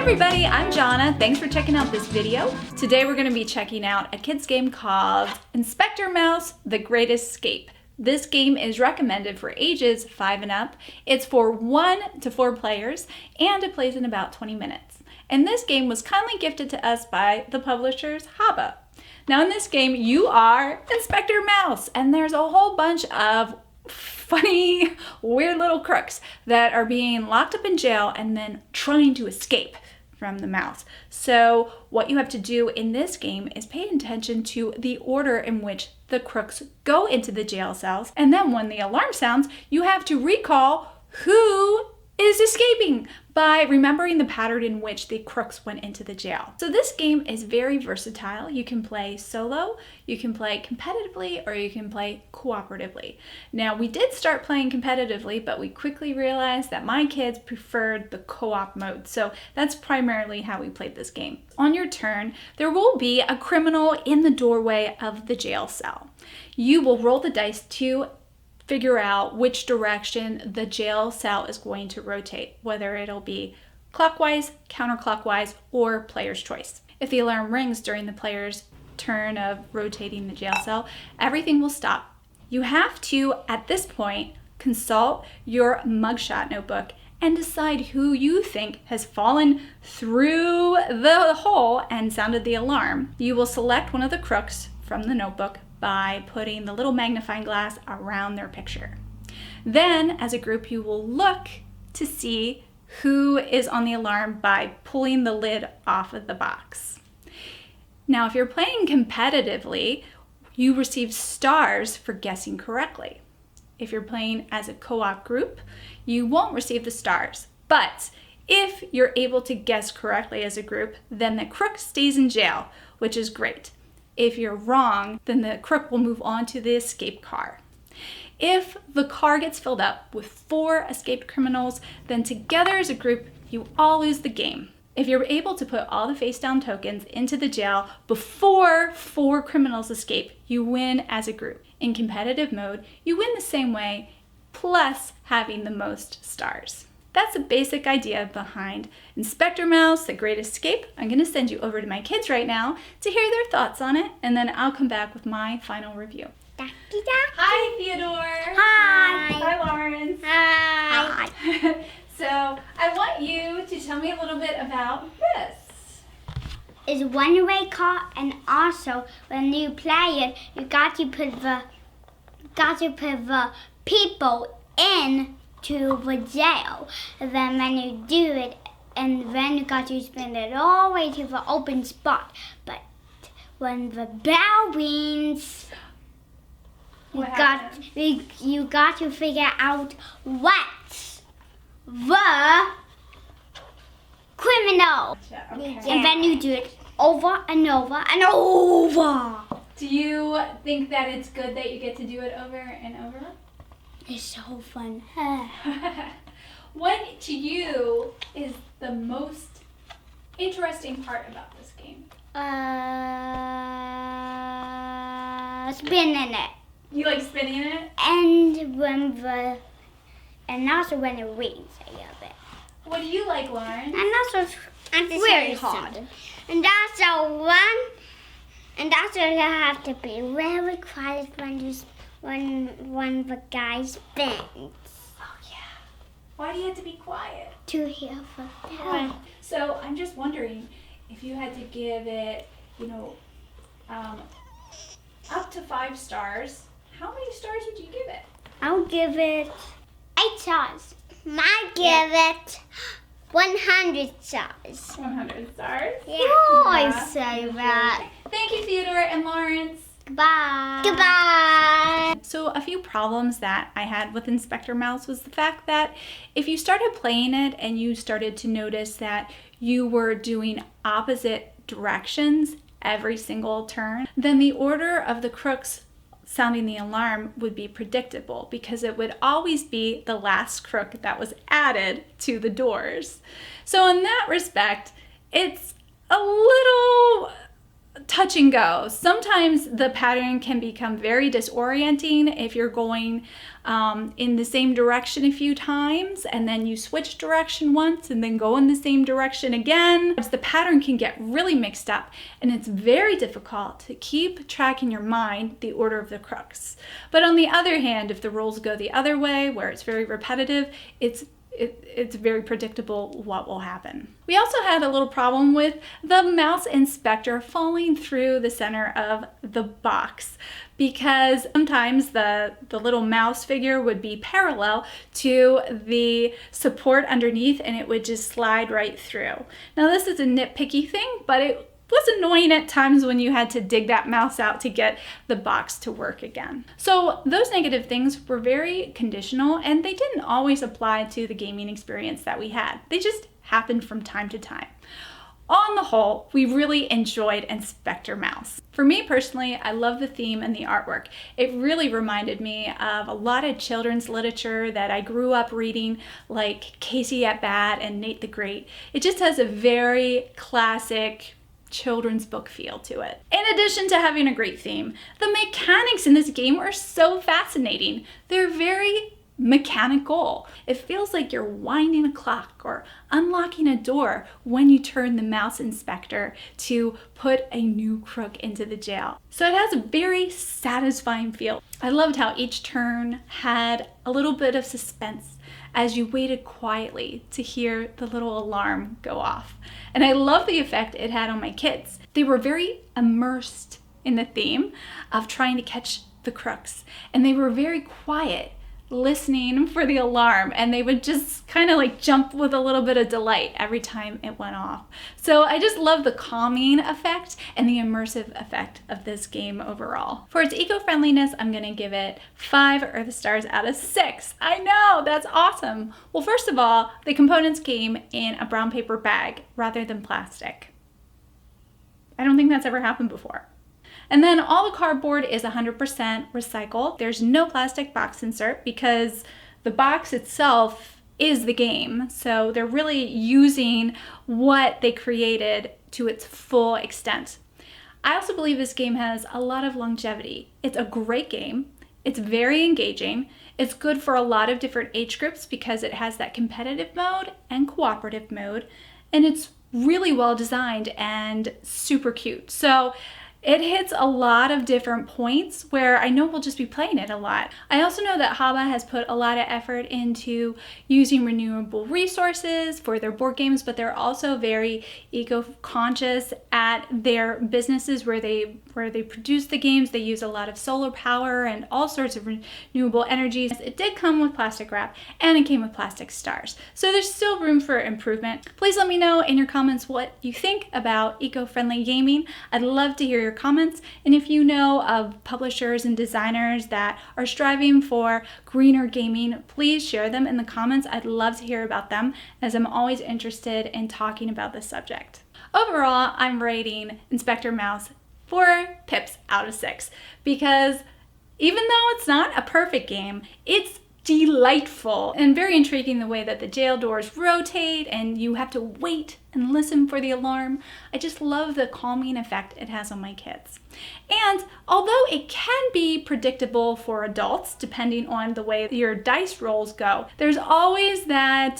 everybody, I'm Jona. Thanks for checking out this video. Today we're going to be checking out a kids game called Inspector Mouse: The Great Escape. This game is recommended for ages 5 and up. It's for 1 to 4 players and it plays in about 20 minutes. And this game was kindly gifted to us by the publishers HABA. Now in this game you are Inspector Mouse and there's a whole bunch of funny, weird little crooks that are being locked up in jail and then trying to escape from the mouse. So what you have to do in this game is pay attention to the order in which the crooks go into the jail cells, and then when the alarm sounds, you have to recall who is escaping by remembering the pattern in which the crooks went into the jail. So this game is very versatile. You can play solo, you can play competitively, or you can play cooperatively. Now we did start playing competitively, but we quickly realized that my kids preferred the co-op mode. So that's primarily how we played this game. On your turn, there will be a criminal in the doorway of the jail cell. You will roll the dice to figure out which direction the jail cell is going to rotate, whether it'll be clockwise, counterclockwise, or player's choice. If the alarm rings during the player's turn of rotating the jail cell, everything will stop. You have to, at this point, consult your mugshot notebook and decide who you think has fallen through the hole and sounded the alarm. You will select one of the crooks from the notebook by putting the little magnifying glass around their picture. Then, as a group, you will look to see who is on the alarm by pulling the lid off of the box. Now, if you're playing competitively, you receive stars for guessing correctly. If you're playing as a co-op group, you won't receive the stars. But if you're able to guess correctly as a group, then the crook stays in jail, which is great. If you're wrong, then the crook will move on to the escape car. If the car gets filled up with 4 escaped criminals, then together as a group, you all lose the game. If you're able to put all the face down tokens into the jail before 4 criminals escape, you win as a group. In competitive mode, you win the same way, plus having the most stars. That's the basic idea behind Inspector Mouse: The Great Escape. I'm going to send you over to my kids right now to hear their thoughts on it, and then I'll come back with my final review. Hi, Theodore. Hi. Hi, Lawrence. Hi. So I want you to tell me a little bit about this. It's a one-way car, and also when you play it, you got to put the people in to the jail. And then when you do it, and then you got to spin it all the way to the open spot. But when the bell rings, you got to figure out what's the criminal. Okay. And then you do it over and over and over. Do you think that it's good that you get to do it over and over? It's so fun. What to you is the most interesting part about this game? Spinning it. You like spinning it? And also when it rains a little bit. What do you like, Lauren? And that's very hard. And that's and that's why you have to be really quiet when the guy spins. Oh yeah. Why do you have to be quiet? To hear the bell. So I'm just wondering if you had to give it, up to 5 stars, how many stars would you give it? I'll give it 8 stars. I give it 100 stars. 100 stars? Yeah. I say that. Thank you, Theodore and Lawrence. Goodbye. Goodbye. So a few problems that I had with Inspector Mouse was the fact that if you started playing it and you started to notice that you were doing opposite directions every single turn, then the order of the crooks sounding the alarm would be predictable because it would always be the last crook that was added to the doors. So in that respect, it's a little touch and go. Sometimes the pattern can become very disorienting if you're going in the same direction a few times and then you switch direction once and then go in the same direction again. The pattern can get really mixed up and it's very difficult to keep track in your mind the order of the crooks. But on the other hand, if the rules go the other way where it's very repetitive, it's very predictable what will happen. We also had a little problem with the mouse inspector falling through the center of the box because sometimes the little mouse figure would be parallel to the support underneath and it would just slide right through. Now this is a nitpicky thing, but it was annoying at times when you had to dig that mouse out to get the box to work again. So those negative things were very conditional and they didn't always apply to the gaming experience that we had. They just happened from time to time. On the whole, we really enjoyed Inspector Mouse. For me personally, I love the theme and the artwork. It really reminded me of a lot of children's literature that I grew up reading, like Casey at Bat and Nate the Great. It just has a very classic children's book feel to it. In addition to having a great theme, the mechanics in this game are so fascinating. They're very mechanical. It feels like you're winding a clock or unlocking a door when you turn the mouse inspector to put a new crook into the jail. So it has a very satisfying feel. I loved how each turn had a little bit of suspense as you waited quietly to hear the little alarm go off. And I love the effect it had on my kids. They were very immersed in the theme of trying to catch the crooks, and they were very quiet listening for the alarm, and they would just kind of like jump with a little bit of delight every time it went off. So I just love the calming effect and the immersive effect of this game overall. For its eco-friendliness, I'm gonna give it 5 Earth Stars out of 6. I know, that's awesome. Well, first of all, the components came in a brown paper bag rather than plastic. I don't think that's ever happened before. And then all the cardboard is 100% recycled. There's no plastic box insert because the box itself is the game. So they're really using what they created to its full extent. I also believe this game has a lot of longevity. It's a great game. It's very engaging. It's good for a lot of different age groups because it has that competitive mode and cooperative mode. And it's really well designed and super cute. So it hits a lot of different points where I know we'll just be playing it a lot. I also know that HABA has put a lot of effort into using renewable resources for their board games, but they're also very eco-conscious at their businesses where they produce the games. They use a lot of solar power and all sorts of renewable energies. It did come with plastic wrap and it came with plastic stars. So there's still room for improvement. Please let me know in your comments what you think about eco-friendly gaming. I'd love to hear your comments, and if you know of publishers and designers that are striving for greener gaming, please share them in the comments. I'd love to hear about them as I'm always interested in talking about this subject. Overall, I'm rating Inspector Mouse 4 pips out of 6 because even though it's not a perfect game, it's delightful and very intriguing the way that the jail doors rotate and you have to wait and listen for the alarm. I just love the calming effect it has on my kids. And although it can be predictable for adults, depending on the way your dice rolls go, there's always that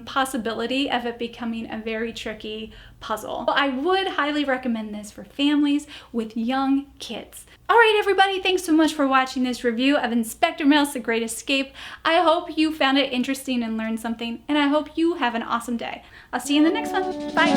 possibility of it becoming a very tricky puzzle. I would highly recommend this for families with young kids. All right, everybody, thanks so much for watching this review of Inspector Mouse: The Great Escape. I hope you found it interesting and learned something, and I hope you have an awesome day. I'll see you in the next one. Bye.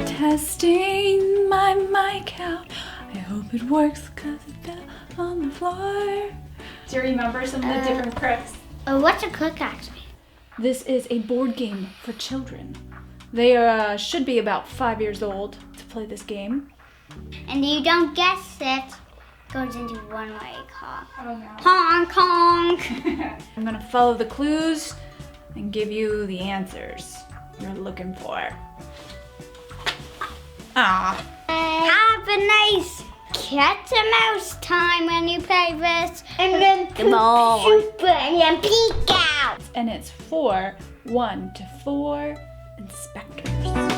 Testing my mic out. I hope it works because it fell on the floor. Do you remember some of the different crooks? What's a crook actually? This is a board game for children. They should be about 5 years old to play this game. And you don't guess it, goes into one-way car. Oh no. Honk, honk. I'm gonna follow the clues and give you the answers you're looking for. Ah. Have a nice cat and mouse time when you play this. And then shoot and peek out. And it's for 1 to 4 inspectors.